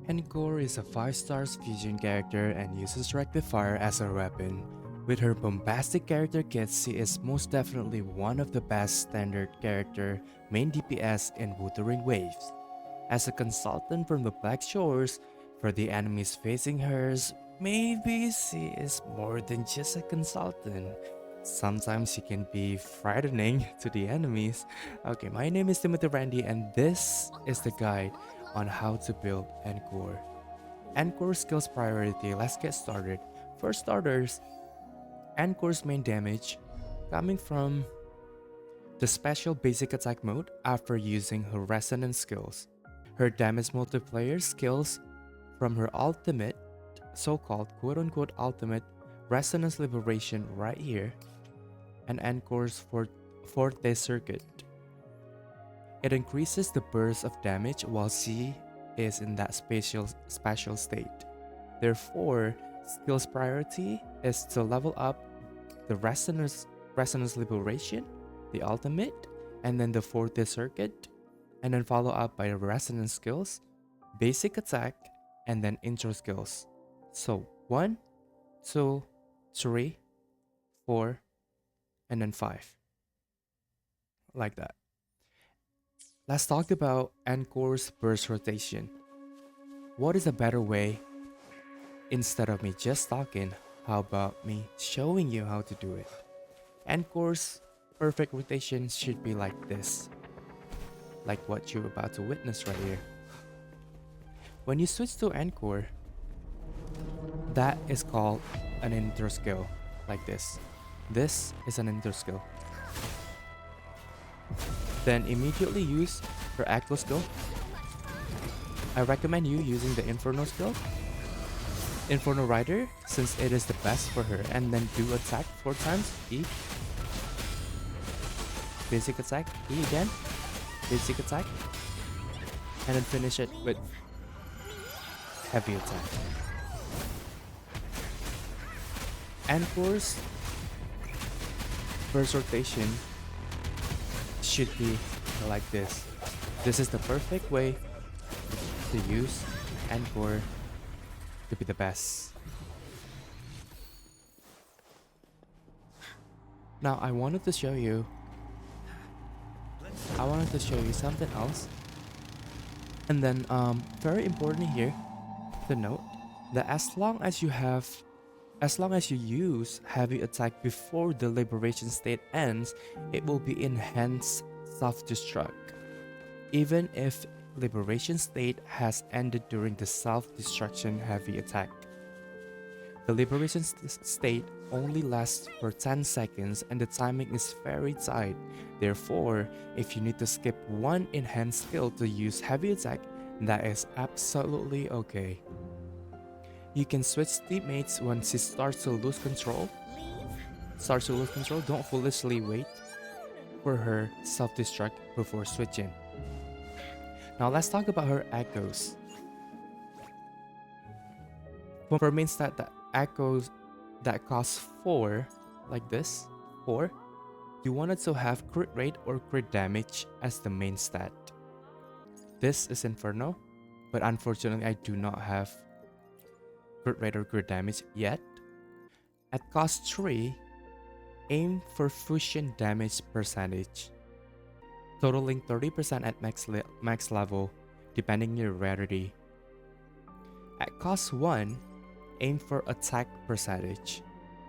Encore is a 5-star fusion character and uses Rectifier as her weapon. With her bombastic character kit, she is most definitely one of the best standard character main DPS in Wuthering Waves. As a consultant from the Black Shores, for the enemies facing hers, maybe she is more than just a consultant. Sometimes she can be frightening to the enemies. Okay, my name is Timothy Randy and this is the guide on how to build Encore. Encore skills priority, let's get started. For starters, Encore's main damage coming from the special basic attack mode after using her resonance skills. Her damage multiplier skills from her ultimate, so-called quote-unquote ultimate resonance liberation right here, and Encore's Forte Circuit. It increases the burst of damage while she is in that special state. Therefore, skills priority is to level up the resonance liberation, the ultimate, and then the Forte Circuit, and then follow up by the resonance skills, basic attack, and then intro skills. So 1, 2, 3, 4, and then 5. Like that. Let's talk about Encore's burst rotation. What is a better way? Instead of me just talking, how about me showing you how to do it? Encore's perfect rotation should be like this. Like what you're about to witness right here. When you switch to Encore, that is called an intro skill, like this. This is an intro skill. Then immediately use her Echo skill. I recommend you using the Inferno skill, Inferno Rider, since it is the best for her, and then do attack 4 times, E. Basic attack, E again, basic attack, and then finish it with heavy attack. Encore's burst rotation should be like this. This is the perfect way to use Encore to be the best. Now I wanted to show you something else. And then very important here to note that as long as you use heavy attack before the liberation state ends, it will be enhanced self-destruct. Even if liberation state has ended during the self-destruction heavy attack. The liberation state only lasts for 10 seconds and the timing is very tight. Therefore, if you need to skip one enhanced skill to use heavy attack, that is absolutely okay. You can switch teammates when she starts to lose control. Don't foolishly wait for her self-destruct before switching. Now let's talk about her echoes. For main stat, the echoes that cost 4, like this, 4, you wanted to have crit rate or crit damage as the main stat. This is Inferno, but unfortunately I do not have crit rate or crit damage yet. At cost 3, aim for fusion damage percentage, totaling 30% at max level, depending on your rarity. At cost 1, aim for attack percentage,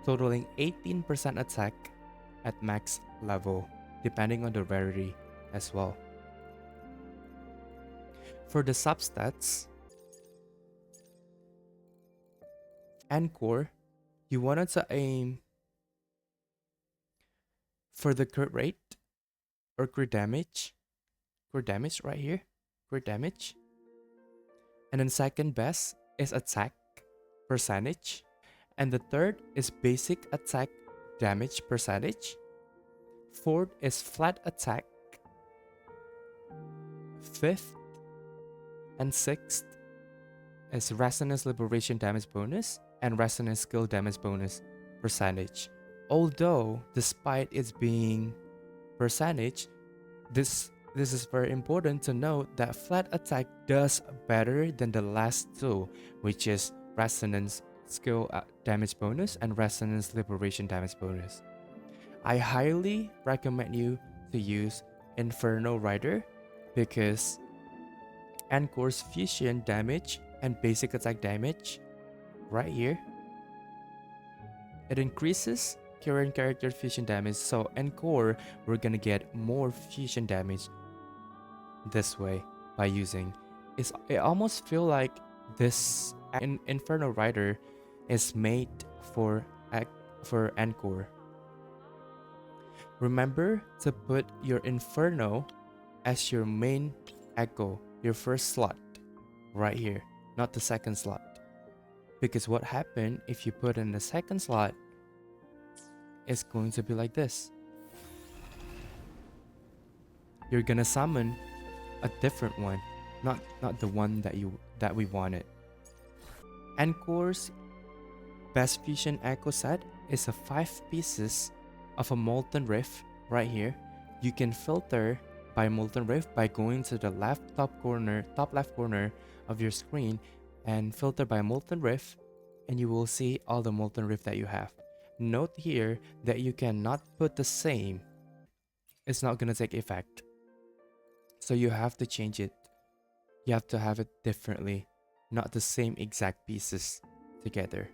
totaling 18% attack at max level, depending on the rarity as well. For the substats, Encore, you wanted to aim for the crit rate or crit damage right here, crit damage. And then second best is attack percentage. And the third is basic attack damage percentage. Fourth is flat attack. Fifth and sixth is resonance liberation damage bonus and resonance skill damage bonus percentage. Although despite its being percentage, This is very important to note that flat attack does better than the last two, which is resonance skill damage bonus and resonance liberation damage bonus. I highly recommend you to use Inferno Rider because Encore's fusion damage and basic attack damage right here, it increases current character fusion damage. So Encore, we're gonna get more fusion damage this way by using. It almost feel like this Inferno Rider is made for Encore. Remember to put your Inferno as your main echo, your first slot right here, not the second slot. Because what happened if you put in the second slot is going to be like this. You're gonna summon a different one, not the one that we wanted. Encore's best fusion echo set is a 5 pieces of a Molten Rift right here. You can filter by Molten Rift by going to the top left corner of your screen and filter by Molten Rift, and you will see all the Molten Rift that you have. Note here that you cannot put the same. It's not gonna take effect. So you have to change it. You have to have it differently, not the same exact pieces together.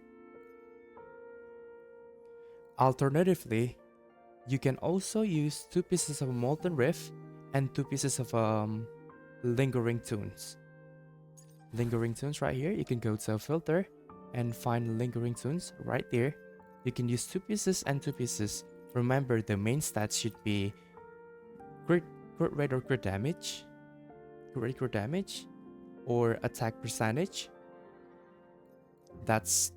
Alternatively, you can also use 2 pieces of Molten Rift and 2 pieces of Lingering Tunes. Lingering Tunes right here, you can go to filter and find Lingering Tunes right there. You can use 2 pieces and 2 pieces. Remember, the main stats should be crit rate or crit damage, or attack percentage. That's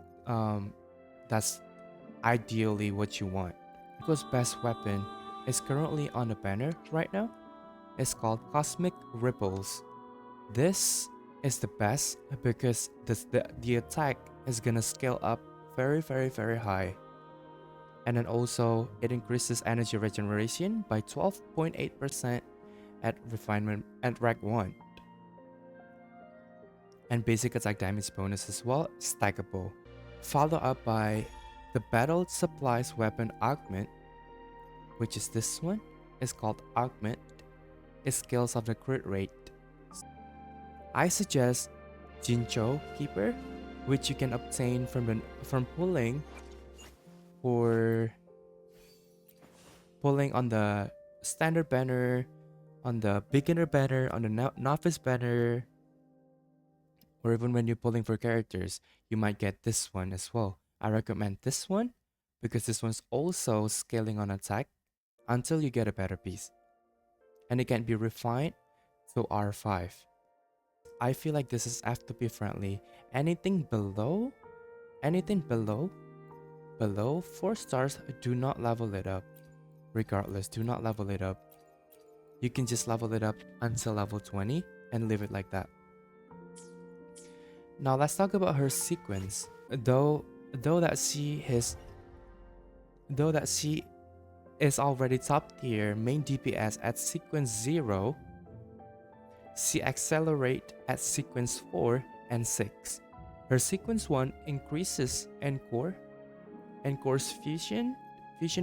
ideally what you want. Encore's best weapon is currently on the banner right now. It's called Cosmic Ripples. This is the best because the attack is gonna scale up very high. And then also it increases energy regeneration by 12.8% at refinement and rank 1. And basic attack damage bonus as well, stackable. Followed up by the Battle Supplies Weapon Augment, which is this one. It's called Augment. It scales up the crit rate. I suggest Jincho Keeper, which you can obtain from pulling on the standard banner, on the beginner banner, on the novice banner, or even when you're pulling for characters, you might get this one as well. I recommend this one because this one's also scaling on attack until you get a better piece. And it can be refined to R5. I feel like this is F2P friendly. Anything below 4 stars, do not level it up. Regardless, do not level it up. You can just level it up until level 20 and leave it like that. Now let's talk about her sequence. Though that she is already top tier main DPS at sequence 0, she accelerate at sequence 4 and 6. Her sequence 1 increases Encore's fusion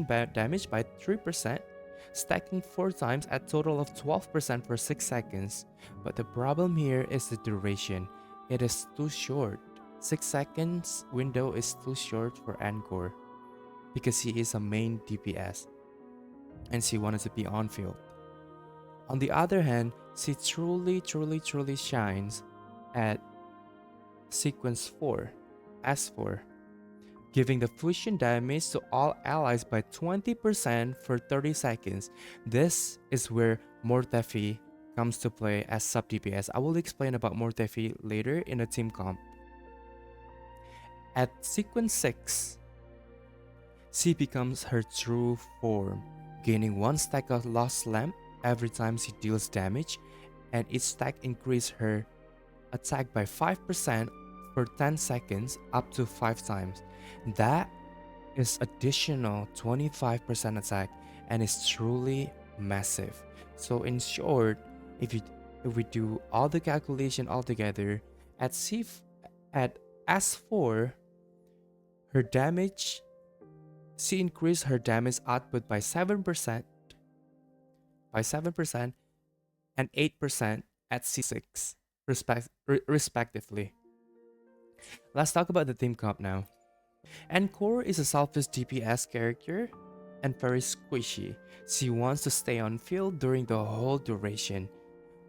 damage by 3%, stacking 4 times at total of 12% for 6 seconds. But the problem here is the duration. It is too short. 6 seconds window is too short for Encore because he is a main DPS and she wanted to be on field. On the other hand, she truly shines at sequence 4, S4, giving the fusion damage to all allies by 20% for 30 seconds. This is where Mortefi comes to play as sub DPS. I will explain about Mortefi later in a team comp. At sequence 6, she becomes her true form, gaining 1 stack of Lost Lamp every time she deals damage, and each stack increases her attack by 5% for 10 seconds up to 5 times. That is additional 25% attack and is truly massive. So in short, if you if we do all the calculation all together, at at S4, her damage she increased her damage output by 7%, and 8% at C6, respectively. Let's talk about the team comp now. Encore is a selfish DPS character and very squishy. She wants to stay on field during the whole duration.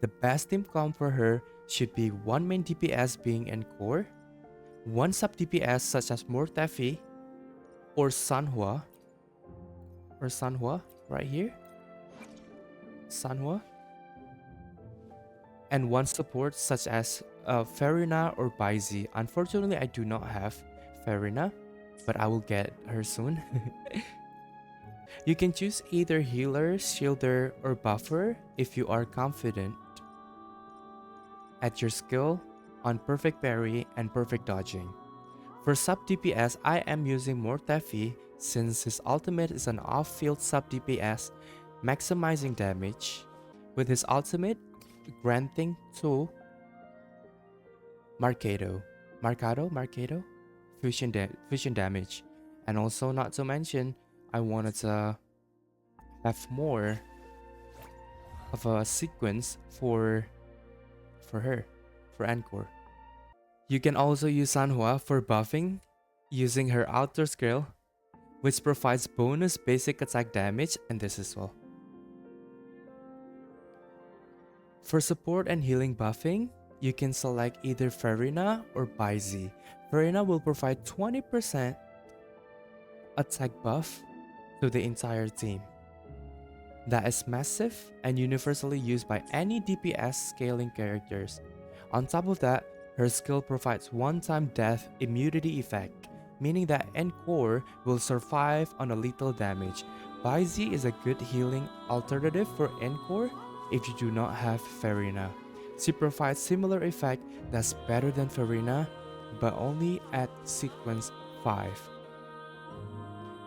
The best team comp for her should be one main DPS being Encore, one sub DPS such as Mortefi or Sanhua right here, Sanhua, and one support such as Farina or Baizi. Unfortunately, I do not have Farina, but I will get her soon. You can choose either healer, shielder, or buffer if you are confident at your skill on perfect parry and perfect dodging. For sub DPS, I am using Mortefi since his ultimate is an off-field sub DPS, maximizing damage, with his ultimate granting to Marcado, fusion damage, and also not to mention, I wanted to have more of a sequence for her, for Encore. You can also use Sanhua for buffing using her outer skill, which provides bonus basic attack damage, and this as well. For support and healing buffing, you can select either Farina or Baizi. Farina will provide 20% attack buff to the entire team. That is massive and universally used by any DPS scaling characters. On top of that, her skill provides one-time death immunity effect, meaning that Encore will survive on a lethal damage. Baizi is a good healing alternative for Encore if you do not have Farina. She provides similar effect that's better than Farina, but only at sequence 5.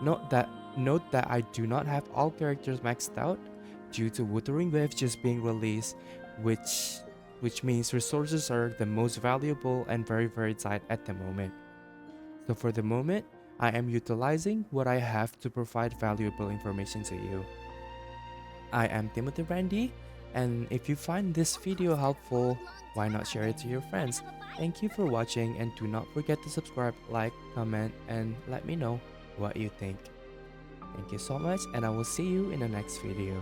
Note that I do not have all characters maxed out due to Wuthering Waves just being released, which means resources are the most valuable and very tight at the moment. So for the moment, I am utilizing what I have to provide valuable information to you. I am Timothy Randy, and if you find this video helpful, why not share it to your friends? Thank you for watching, and do not forget to subscribe, like, comment, and let me know what you think. Thank you so much, and I will see you in the next video.